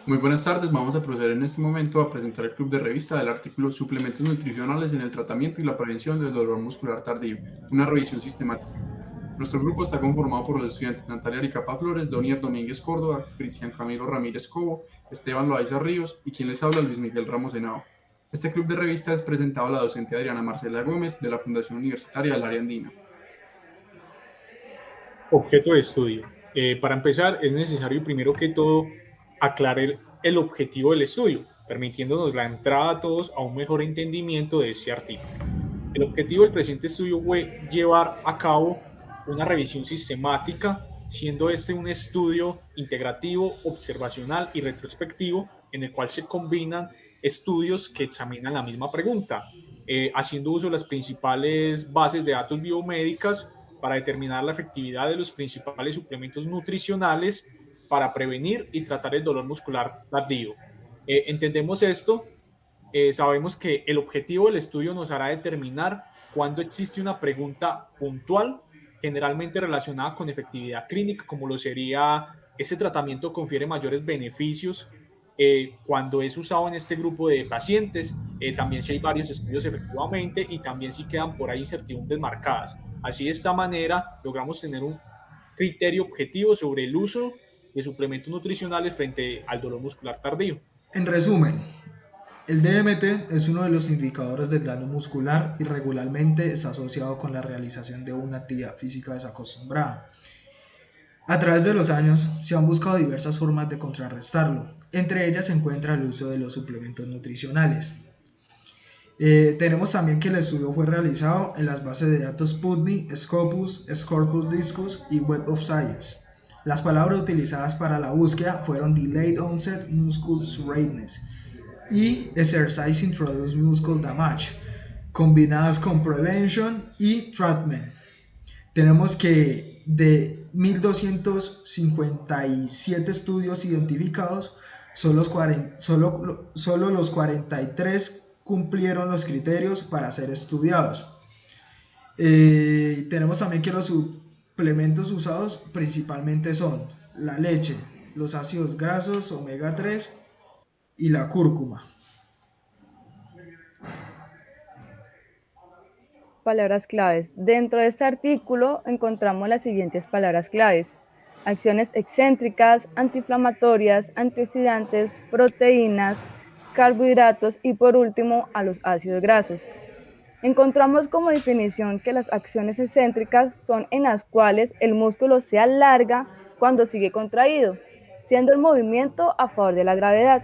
Muy buenas tardes, vamos a proceder en este momento a presentar el club de revista del artículo Suplementos nutricionales en el tratamiento y la prevención del dolor muscular tardío, una revisión sistemática. Nuestro grupo está conformado por los estudiantes Natalia Aricapa Flores, Donier Domínguez Córdoba, Cristian Camilo Ramírez Cobo, Esteban Loaiza Ríos y quien les habla Luis Miguel Ramos Henao. Este club de revista es presentado a la docente Adriana Marcela Gómez de la Fundación Universitaria del Área Andina. Objeto de estudio. Para empezar, es necesario primero que todo aclarar el objetivo del estudio, permitiéndonos la entrada a todos a un mejor entendimiento de este artículo. El objetivo del presente estudio fue llevar a cabo una revisión sistemática, siendo este un estudio integrativo, observacional y retrospectivo, en el cual se combinan estudios que examinan la misma pregunta, haciendo uso de las principales bases de datos biomédicas para determinar la efectividad de los principales suplementos nutricionales para prevenir y tratar el dolor muscular tardío. Entendemos esto, sabemos que el objetivo del estudio nos hará determinar cuándo existe una pregunta puntual, generalmente relacionada con efectividad clínica, como lo sería: ¿este tratamiento confiere mayores beneficios cuando es usado en este grupo de pacientes? También si hay varios estudios efectivamente, y también si quedan por ahí incertidumbres marcadas. Así, de esta manera logramos tener un criterio objetivo sobre el uso de suplementos nutricionales frente al dolor muscular tardío. En resumen, el DMT es uno de los indicadores del daño muscular y regularmente está asociado con la realización de una actividad física desacostumbrada. A través de los años se han buscado diversas formas de contrarrestarlo. Entre ellas se encuentra el uso de los suplementos nutricionales. Tenemos también que el estudio fue realizado en las bases de datos PubMed, Scopus, Corpus Discus y Web of Science. Las palabras utilizadas para la búsqueda fueron Delayed Onset Muscle Redness y Exercise Introduced Muscle Damage, combinadas con Prevention y Treatment. Tenemos que de 1.257 estudios identificados, solo los 43 cumplieron los criterios para ser estudiados. Tenemos también que los suplementos usados principalmente son la leche, los ácidos grasos, omega 3 y la cúrcuma. Palabras claves. Dentro de este artículo encontramos las siguientes palabras claves: acciones excéntricas, antiinflamatorias, antioxidantes, proteínas, carbohidratos y por último a los ácidos grasos. Encontramos como definición que las acciones excéntricas son en las cuales el músculo se alarga cuando sigue contraído, siendo el movimiento a favor de la gravedad.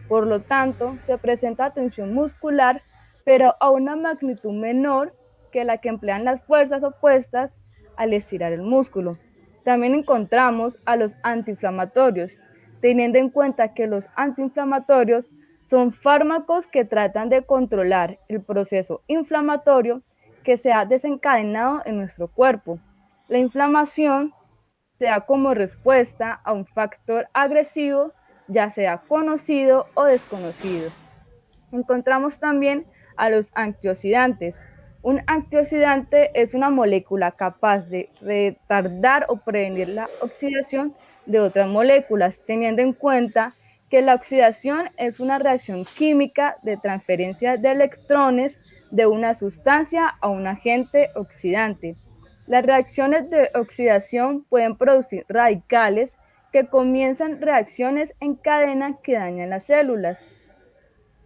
Por lo tanto, se presenta tensión muscular, pero a una magnitud menor que la que emplean las fuerzas opuestas al estirar el músculo. También encontramos a los antiinflamatorios, teniendo en cuenta que los antiinflamatorios son fármacos que tratan de controlar el proceso inflamatorio que se ha desencadenado en nuestro cuerpo. La inflamación se da como respuesta a un factor agresivo, ya sea conocido o desconocido. Encontramos también a los antioxidantes. Un antioxidante es una molécula capaz de retardar o prevenir la oxidación de otras moléculas, teniendo en cuenta que la oxidación es una reacción química de transferencia de electrones de una sustancia a un agente oxidante. Las reacciones de oxidación pueden producir radicales que comienzan reacciones en cadena que dañan las células.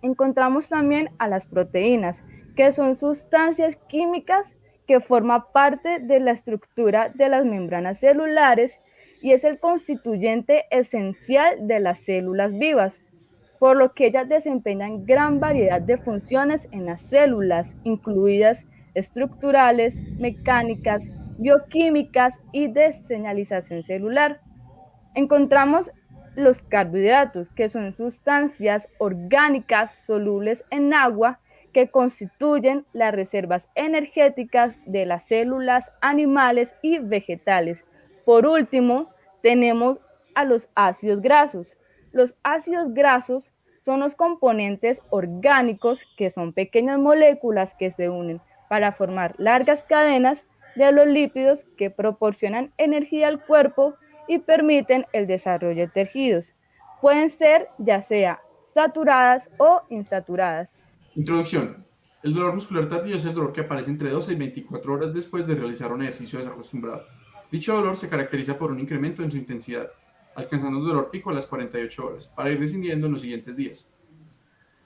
Encontramos también a las proteínas, que son sustancias químicas que forman parte de la estructura de las membranas celulares y es el constituyente esencial de las células vivas, por lo que ellas desempeñan gran variedad de funciones en las células, incluidas estructurales, mecánicas, bioquímicas y de señalización celular. Encontramos los carbohidratos, que son sustancias orgánicas solubles en agua que constituyen las reservas energéticas de las células animales y vegetales. Por último, tenemos a los ácidos grasos. Los ácidos grasos son los componentes orgánicos, que son pequeñas moléculas que se unen para formar largas cadenas de los lípidos que proporcionan energía al cuerpo y permiten el desarrollo de tejidos. Pueden ser ya sea saturadas o insaturadas. Introducción. El dolor muscular tardío es el dolor que aparece entre 12 y 24 horas después de realizar un ejercicio desacostumbrado. Dicho dolor se caracteriza por un incremento en su intensidad, alcanzando un dolor pico a las 48 horas, para ir descendiendo en los siguientes días.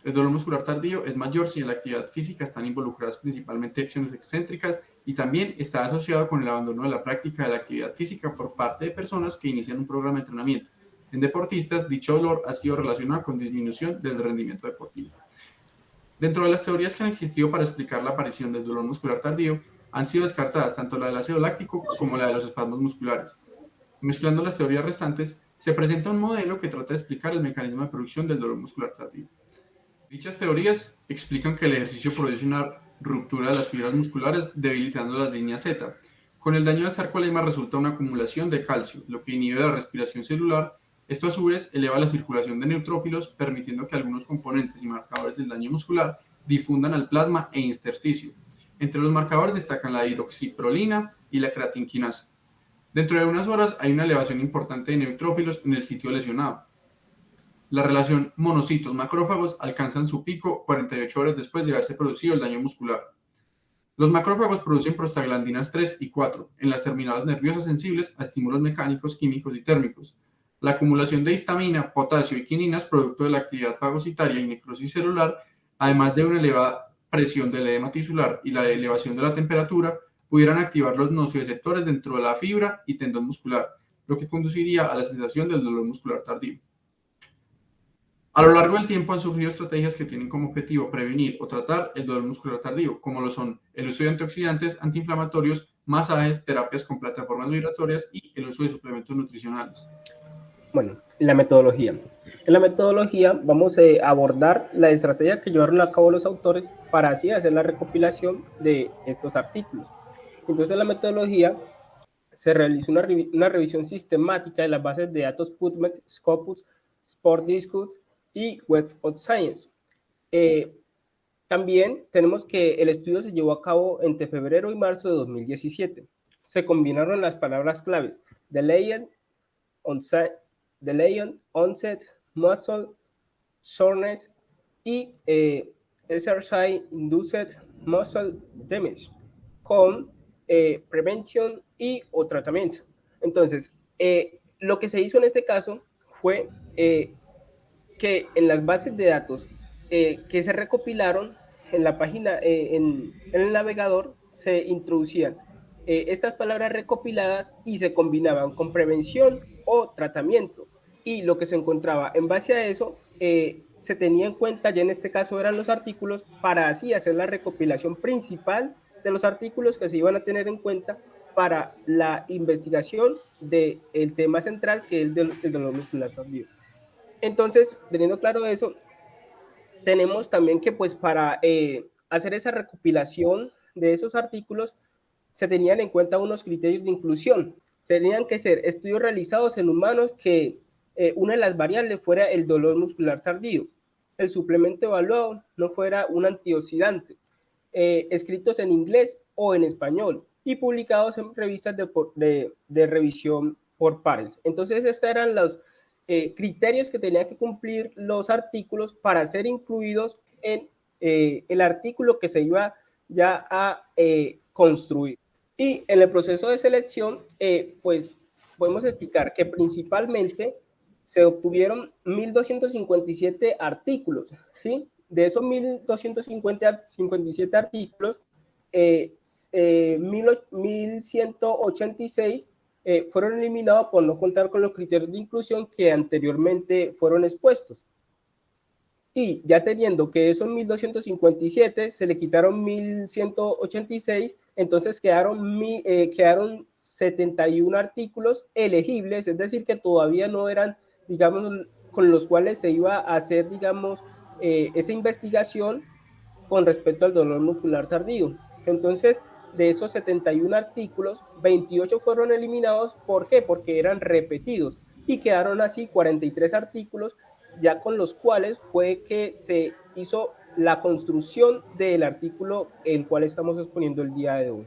El dolor muscular tardío es mayor si en la actividad física están involucradas principalmente acciones excéntricas y también está asociado con el abandono de la práctica de la actividad física por parte de personas que inician un programa de entrenamiento. En deportistas, dicho dolor ha sido relacionado con disminución del rendimiento deportivo. Dentro de las teorías que han existido para explicar la aparición del dolor muscular tardío, han sido descartadas tanto la del ácido láctico como la de los espasmos musculares. Mezclando las teorías restantes, se presenta un modelo que trata de explicar el mecanismo de producción del dolor muscular tardío. Dichas teorías explican que el ejercicio produce una ruptura de las fibras musculares debilitando las líneas Z. Con el daño del sarcolemma resulta una acumulación de calcio, lo que inhibe la respiración celular. Esto a su vez eleva la circulación de neutrófilos, permitiendo que algunos componentes y marcadores del daño muscular difundan al plasma e intersticio. Entre los marcadores destacan la hidroxiprolina y la creatinquinasa. Dentro de unas horas hay una elevación importante de neutrófilos en el sitio lesionado. La relación monocitos-macrófagos alcanzan su pico 48 horas después de haberse producido el daño muscular. Los macrófagos producen prostaglandinas 3 y 4 en las terminales nerviosas sensibles a estímulos mecánicos, químicos y térmicos. La acumulación de histamina, potasio y quininas producto de la actividad fagocitaria y necrosis celular, además de una elevada presión del edema tisular y la elevación de la temperatura, pudieran activar los nocioreceptores dentro de la fibra y tendón muscular, lo que conduciría a la sensación del dolor muscular tardío. A lo largo del tiempo han surgido estrategias que tienen como objetivo prevenir o tratar el dolor muscular tardío, como lo son el uso de antioxidantes, antiinflamatorios, masajes, terapias con plataformas vibratorias y el uso de suplementos nutricionales. Bueno, la metodología. En la metodología vamos a abordar la estrategia que llevaron a cabo los autores para así hacer la recopilación de estos artículos. Entonces, en la metodología se realizó una revisión sistemática de las bases de datos PubMed, Scopus, Sport Discus y Web of Science. También tenemos que el estudio se llevó a cabo entre febrero y marzo de 2017. Se combinaron las palabras claves delayed onset, muscle soreness y exercise induced muscle damage con prevención y o tratamiento. Entonces, lo que se hizo en este caso fue que en las bases de datos que se recopilaron en la página, en el navegador, se introducían estas palabras recopiladas y se combinaban con prevención o tratamiento. Y lo que se encontraba en base a eso, se tenía en cuenta, ya en este caso eran los artículos, para así hacer la recopilación principal de los artículos que se iban a tener en cuenta para la investigación del tema central, que es el dolor muscular tardío. Entonces, teniendo claro eso, tenemos también que pues para hacer esa recopilación de esos artículos se tenían en cuenta unos criterios de inclusión. Tenían que ser estudios realizados en humanos que una de las variables fuera el dolor muscular tardío, el suplemento evaluado no fuera un antioxidante, escritos en inglés o en español y publicados en revistas de revisión por pares. Entonces, estos eran los criterios que tenían que cumplir los artículos para ser incluidos en el artículo que se iba ya a construir. Y en el proceso de selección, pues podemos explicar que principalmente se obtuvieron 1.257 artículos, ¿sí? De esos 1.257 artículos, 1.186 fueron eliminados por no contar con los criterios de inclusión que anteriormente fueron expuestos. Y ya teniendo que esos 1.257 se le quitaron 1.186, entonces quedaron 71 artículos elegibles, es decir, que todavía no eran, digamos, con los cuales se iba a hacer, digamos, esa investigación con respecto al dolor muscular tardío. Entonces, de esos 71 artículos, 28 fueron eliminados. ¿Por qué? Porque eran repetidos y quedaron así 43 artículos ya con los cuales fue que se hizo la construcción del artículo el cual estamos exponiendo el día de hoy.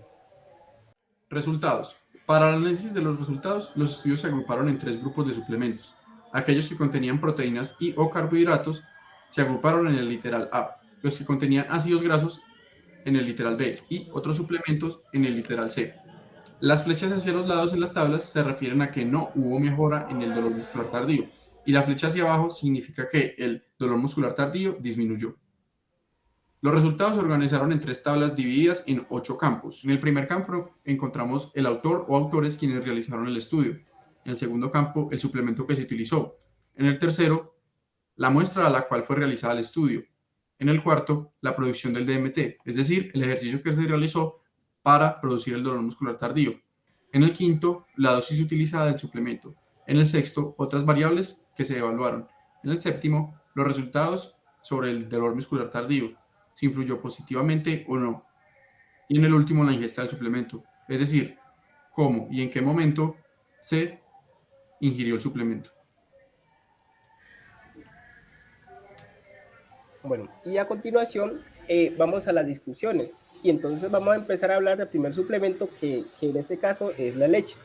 Resultados. Para el análisis de los resultados, los estudios se agruparon en 3 grupos de suplementos. Aquellos que contenían proteínas y o carbohidratos se agruparon en el literal A, los que contenían ácidos grasos en el literal B y otros suplementos en el literal C. Las flechas hacia los lados en las tablas se refieren a que no hubo mejora en el dolor muscular tardío, y la flecha hacia abajo significa que el dolor muscular tardío disminuyó. Los resultados se organizaron en 3 tablas divididas en 8 campos. En el primer campo encontramos el autor o autores quienes realizaron el estudio. En el segundo campo, el suplemento que se utilizó. En el tercero, la muestra a la cual fue realizada el estudio. En el cuarto, la producción del DMT, es decir, el ejercicio que se realizó para producir el dolor muscular tardío. En el quinto, la dosis utilizada del suplemento. En el sexto, otras variables que se evaluaron. En el séptimo, los resultados sobre el dolor muscular tardío, si influyó positivamente o no. Y en el último, la ingesta del suplemento, es decir, cómo y en qué momento se ingirió el suplemento. Bueno, y a continuación vamos a las discusiones. Y entonces vamos a empezar a hablar del primer suplemento que en este caso es la leche.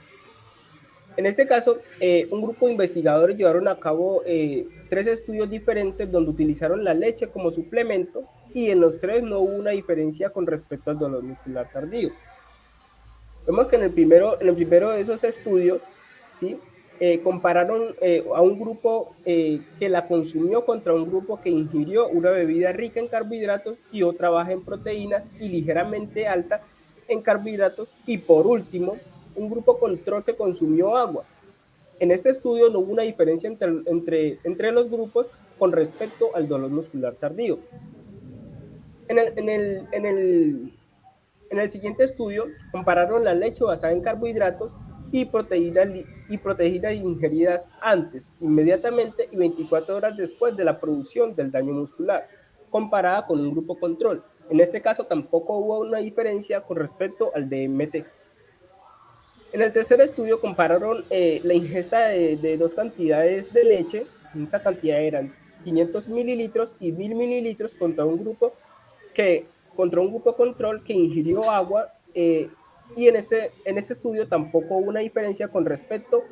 En este caso, un grupo de investigadores llevaron a cabo 3 estudios diferentes donde utilizaron la leche como suplemento y en los 3 no hubo una diferencia con respecto al dolor muscular tardío. Vemos que en el primero de esos estudios, ¿sí? Compararon a un grupo que la consumió contra un grupo que ingirió una bebida rica en carbohidratos y otra baja en proteínas y ligeramente alta en carbohidratos, y por último, un grupo control que consumió agua. En este estudio no hubo una diferencia entre los grupos con respecto al dolor muscular tardío. En el siguiente estudio compararon la leche basada en carbohidratos y proteínas ingeridas antes, inmediatamente y 24 horas después de la producción del daño muscular, comparada con un grupo control. En este caso tampoco hubo una diferencia con respecto al DMT. En el tercer estudio compararon la ingesta de 2 cantidades de leche. Esa cantidad eran 500 mililitros y 1000 mililitros contra un grupo control que ingirió agua, y en este estudio tampoco hubo una diferencia con respecto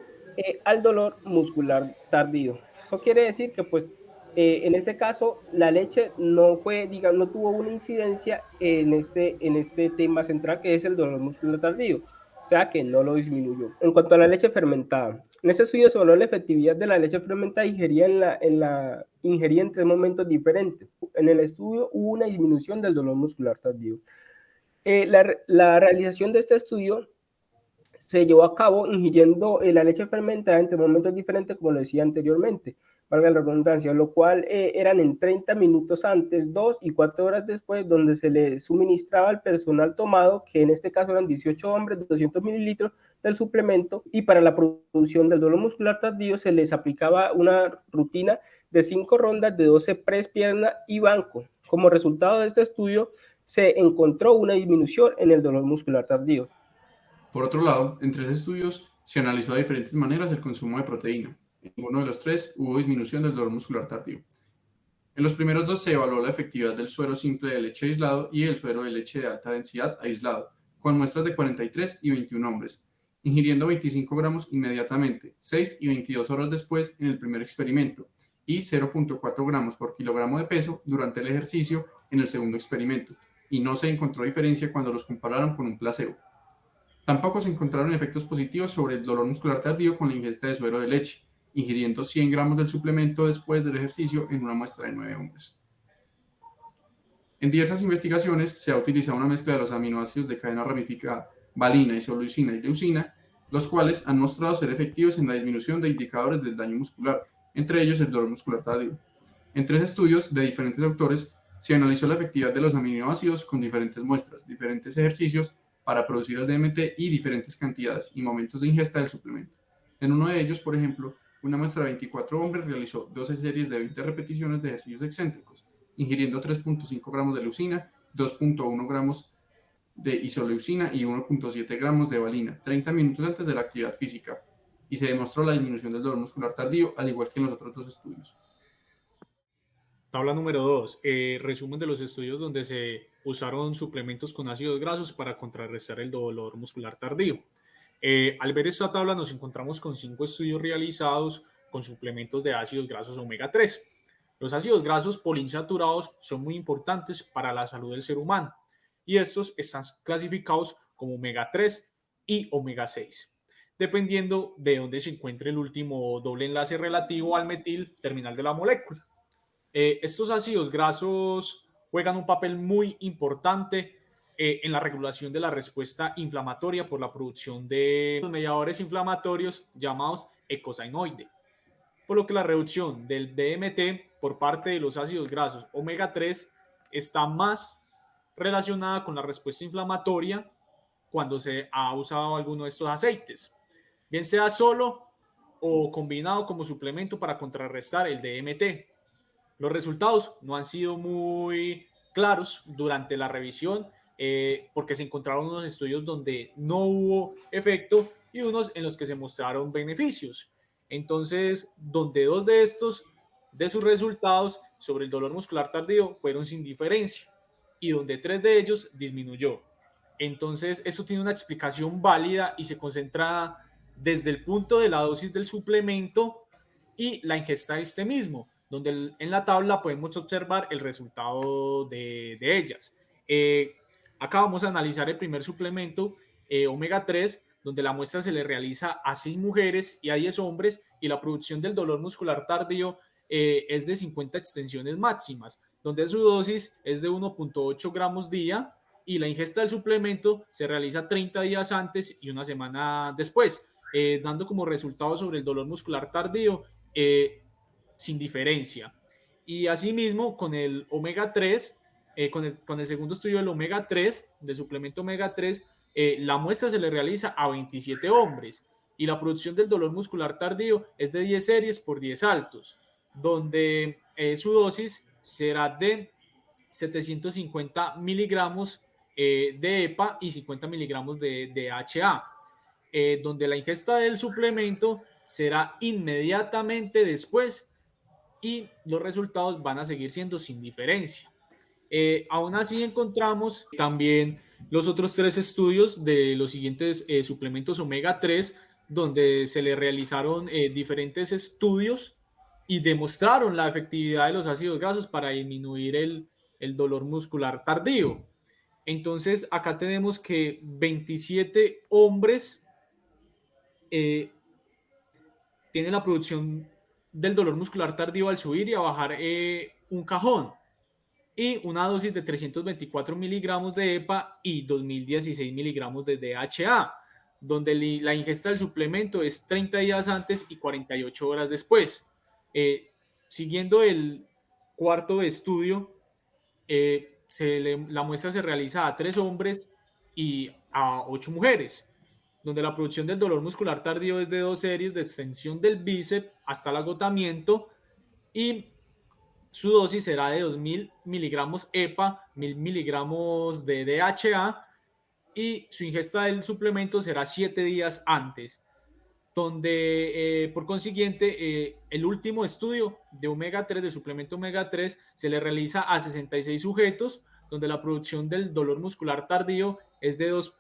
al dolor muscular tardío. Eso quiere decir que pues en este caso la leche no tuvo una incidencia en este tema central, que es el dolor muscular tardío. O sea que no lo disminuyó. En cuanto a la leche fermentada, en este estudio se evaluó la efectividad de la leche fermentada ingerida en 3 momentos diferentes. En el estudio hubo una disminución del dolor muscular tardío. La realización de este estudio se llevó a cabo ingiriendo la leche fermentada en 3 momentos diferentes, como lo decía anteriormente, valga la redundancia, lo cual eran en 30 minutos antes, 2 y 4 horas después, donde se le suministraba al personal tomado, que en este caso eran 18 hombres, 200 mililitros del suplemento, y para la producción del dolor muscular tardío se les aplicaba una rutina de 5 rondas de 12 press, pierna y banco. Como resultado de este estudio, se encontró una disminución en el dolor muscular tardío. Por otro lado, en 3 estudios se analizó de diferentes maneras el consumo de proteína. En ninguno de los 3 hubo disminución del dolor muscular tardío. En los primeros 2 se evaluó la efectividad del suero simple de leche aislado y el suero de leche de alta densidad aislado, con muestras de 43 y 21 hombres, ingiriendo 25 gramos inmediatamente, 6 y 22 horas después en el primer experimento, y 0.4 gramos por kilogramo de peso durante el ejercicio en el segundo experimento, y no se encontró diferencia cuando los compararon con un placebo. Tampoco se encontraron efectos positivos sobre el dolor muscular tardío con la ingesta de suero de leche, ingiriendo 100 gramos del suplemento después del ejercicio en una muestra de 9 hombres. En diversas investigaciones se ha utilizado una mezcla de los aminoácidos de cadena ramificada, valina, isoleucina y leucina, los cuales han mostrado ser efectivos en la disminución de indicadores del daño muscular, entre ellos el dolor muscular tardío. En 3 estudios de diferentes autores se analizó la efectividad de los aminoácidos con diferentes muestras, diferentes ejercicios para producir el DMT y diferentes cantidades y momentos de ingesta del suplemento. En uno de ellos, por ejemplo, una muestra de 24 hombres realizó 12 series de 20 repeticiones de ejercicios excéntricos, ingiriendo 3.5 gramos de leucina, 2.1 gramos de isoleucina y 1.7 gramos de valina, 30 minutos antes de la actividad física, y se demostró la disminución del dolor muscular tardío, al igual que en los otros 2 estudios. Tabla número 2. Resumen de los estudios donde se usaron suplementos con ácidos grasos para contrarrestar el dolor muscular tardío. Al ver esta tabla nos encontramos con 5 estudios realizados con suplementos de ácidos grasos omega 3. Los ácidos grasos poliinsaturados son muy importantes para la salud del ser humano y estos están clasificados como omega 3 y omega 6, dependiendo de dónde se encuentre el último doble enlace relativo al metil terminal de la molécula. Estos ácidos grasos juegan un papel muy importante en la regulación de la respuesta inflamatoria por la producción de los mediadores inflamatorios llamados eicosanoides, por lo que la reducción del DMT por parte de los ácidos grasos omega 3 está más relacionada con la respuesta inflamatoria cuando se ha usado alguno de estos aceites, bien sea solo o combinado como suplemento para contrarrestar el DMT. Los resultados no han sido muy claros durante la revisión porque se encontraron unos estudios donde no hubo efecto y unos en los que se mostraron beneficios. Entonces, donde dos de estos, de sus resultados sobre el dolor muscular tardío fueron sin diferencia y donde 3 de ellos disminuyó. Entonces, eso tiene una explicación válida y se concentra desde el punto de la dosis del suplemento y la ingesta de este mismo, donde en la tabla podemos observar el resultado de ellas. Acá vamos a analizar el primer suplemento, omega 3, donde la muestra se le realiza a 6 mujeres y a 10 hombres y la producción del dolor muscular tardío es de 50 extensiones máximas, donde su dosis es de 1.8 gramos día y la ingesta del suplemento se realiza 30 días antes y una semana después, dando como resultado sobre el dolor muscular tardío sin diferencia. Y asimismo con el omega 3, con el segundo estudio del omega 3, del suplemento omega 3, la muestra se le realiza a 27 hombres y la producción del dolor muscular tardío es de 10 series por 10 saltos, donde su dosis será de 750 miligramos de EPA y 50 miligramos de DHA, donde la ingesta del suplemento será inmediatamente después y los resultados van a seguir siendo sin diferencia. Aún así encontramos también los otros 3 estudios de los siguientes suplementos omega 3, donde se le realizaron diferentes estudios y demostraron la efectividad de los ácidos grasos para disminuir el dolor muscular tardío. Entonces acá tenemos que 27 hombres tienen la producción del dolor muscular tardío al subir y a bajar un cajón y una dosis de 324 miligramos de EPA y 2016 miligramos de DHA, donde la ingesta del suplemento es 30 días antes y 48 horas después. Siguiendo el cuarto estudio, la muestra se realiza a 3 hombres y a 8 mujeres, donde la producción del dolor muscular tardío es de 2 series de extensión del bíceps hasta el agotamiento y su dosis será de 2000 miligramos EPA, 1000 miligramos de DHA y su ingesta del suplemento será 7 días antes, donde por consiguiente el último estudio de omega 3, del suplemento omega 3, se le realiza a 66 sujetos, donde la producción del dolor muscular tardío es de 2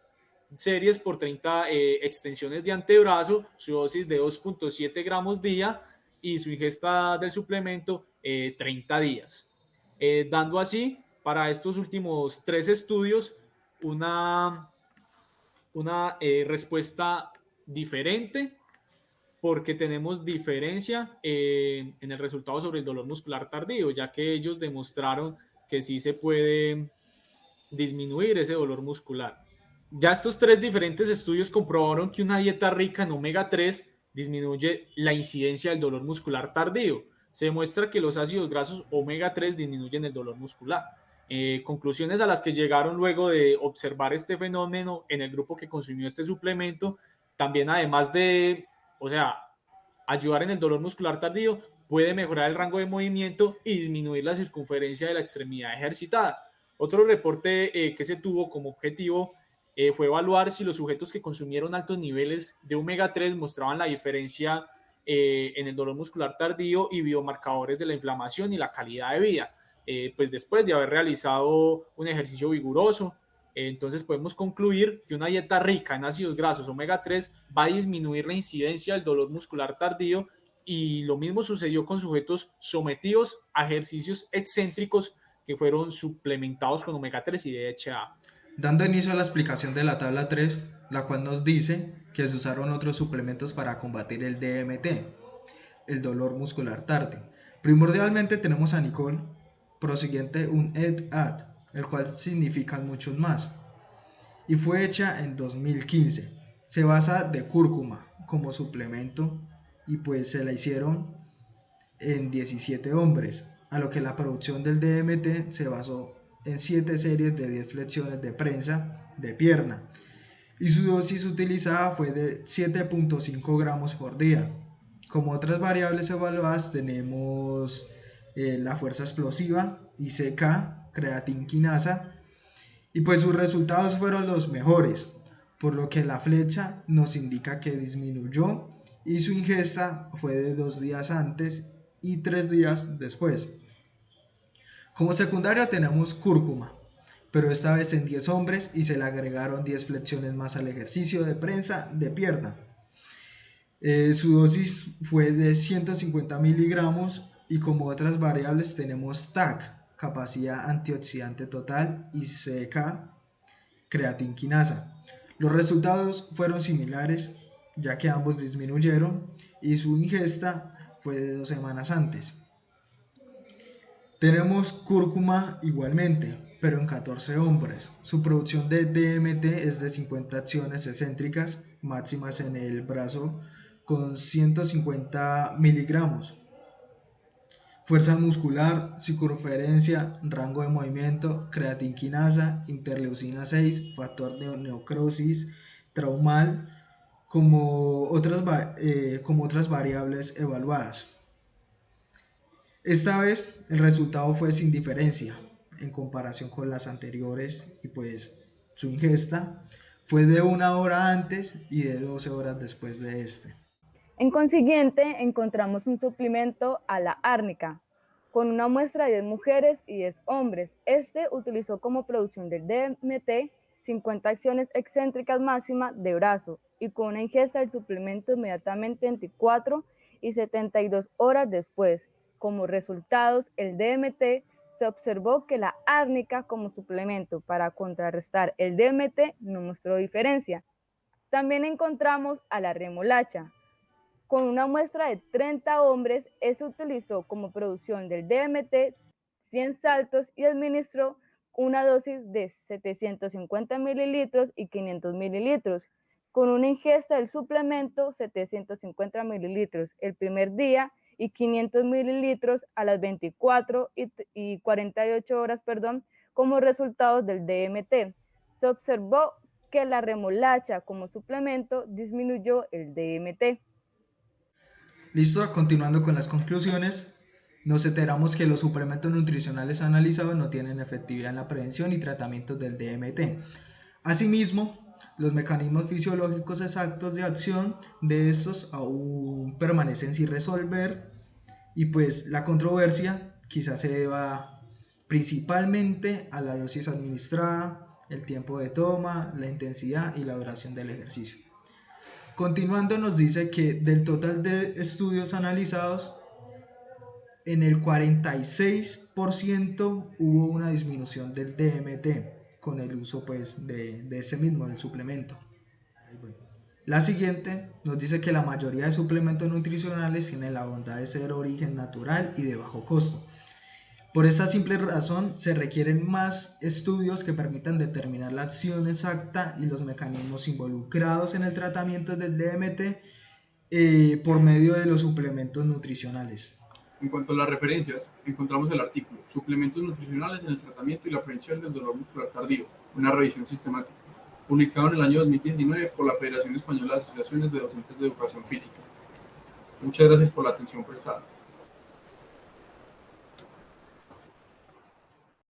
series por 30 extensiones de antebrazo, su dosis de 2.7 gramos día y su ingesta del suplemento 30 días, dando así para estos últimos 3 estudios una respuesta diferente, porque tenemos diferencia en el resultado sobre el dolor muscular tardío, ya que ellos demostraron que sí se puede disminuir ese dolor muscular. Ya estos 3 diferentes estudios comprobaron que una dieta rica en omega 3 disminuye la incidencia del dolor muscular tardío. Se demuestra que los ácidos grasos omega 3 disminuyen el dolor muscular. Conclusiones a las que llegaron luego de observar este fenómeno en el grupo que consumió este suplemento, también además de, ayudar en el dolor muscular tardío, puede mejorar el rango de movimiento y disminuir la circunferencia de la extremidad ejercitada. Otro reporte que se tuvo como objetivo fue evaluar si los sujetos que consumieron altos niveles de omega 3 mostraban la diferencia en el dolor muscular tardío y biomarcadores de la inflamación y la calidad de vida. Pues después de haber realizado un ejercicio vigoroso, entonces podemos concluir que una dieta rica en ácidos grasos omega 3 va a disminuir la incidencia del dolor muscular tardío y lo mismo sucedió con sujetos sometidos a ejercicios excéntricos que fueron suplementados con omega 3 y DHA. Dando inicio a la explicación de la tabla 3, la cual nos dice que se usaron otros suplementos para combatir el DMT, el dolor muscular tarde. Primordialmente tenemos a Nicole, prosiguiente un ED-AD, el cual significan muchos más, y fue hecha en 2015. Se basa de cúrcuma como suplemento y pues se la hicieron en 17 hombres, a lo que la producción del DMT se basó en 7 series de 10 flexiones de prensa de pierna y su dosis utilizada fue de 7.5 gramos por día. Como otras variables evaluadas tenemos la fuerza explosiva, ICK, creatinquinasa, y pues sus resultados fueron los mejores, por lo que la flecha nos indica que disminuyó y su ingesta fue de 2 días antes y 3 días después. Como secundaria tenemos cúrcuma, pero esta vez en 10 hombres y se le agregaron 10 flexiones más al ejercicio de prensa de pierna. Su dosis fue de 150 miligramos y como otras variables tenemos TAC, capacidad antioxidante total, y CK, creatinquinasa. Los resultados fueron similares ya que ambos disminuyeron y su ingesta fue de 2 semanas antes. Tenemos cúrcuma igualmente, pero en 14 hombres. Su producción de DMT es de 50 acciones excéntricas máximas en el brazo con 150 miligramos. Fuerza muscular, circunferencia, rango de movimiento, creatinquinasa, interleucina 6, factor de necrosis traumal, como otras variables evaluadas. Esta vez el resultado fue sin diferencia en comparación con las anteriores y pues su ingesta fue de 1 hora antes y de 12 horas después de este. En consiguiente, encontramos un suplemento a la árnica, con una muestra de 10 mujeres y 10 hombres. Este utilizó como producción del DMT 50 acciones excéntricas máximas de brazo y con una ingesta del suplemento inmediatamente entre 4 y 72 horas después. Como resultados, el DMT se observó que la árnica como suplemento para contrarrestar el DMT no mostró diferencia. También encontramos a la remolacha. Con una muestra de 30 hombres, se utilizó como producción del DMT 100 saltos y administró una dosis de 750 mililitros y 500 mililitros, con una ingesta del suplemento 750 mililitros el primer día y 500 mililitros a las 24 y 48 horas, como resultados del DMT. Se observó que la remolacha como suplemento disminuyó el DMT. Listo, continuando con las conclusiones, nos enteramos que los suplementos nutricionales analizados no tienen efectividad en la prevención y tratamiento del DMT. Asimismo, los mecanismos fisiológicos exactos de acción de estos aún permanecen sin resolver y pues la controversia quizás se deba principalmente a la dosis administrada, el tiempo de toma, la intensidad y la duración del ejercicio. Continuando nos dice que del total de estudios analizados, en el 46% hubo una disminución del DMT con el uso pues, de ese mismo, del suplemento. La siguiente nos dice que la mayoría de suplementos nutricionales tienen la bondad de ser origen natural y de bajo costo. Por esa simple razón se requieren más estudios que permitan determinar la acción exacta y los mecanismos involucrados en el tratamiento del DMT por medio de los suplementos nutricionales. En cuanto a las referencias, encontramos el artículo Suplementos nutricionales en el tratamiento y la prevención del dolor muscular tardío, una revisión sistemática, publicado en el año 2019 por la Federación Española de Asociaciones de Docentes de Educación Física. Muchas gracias por la atención prestada.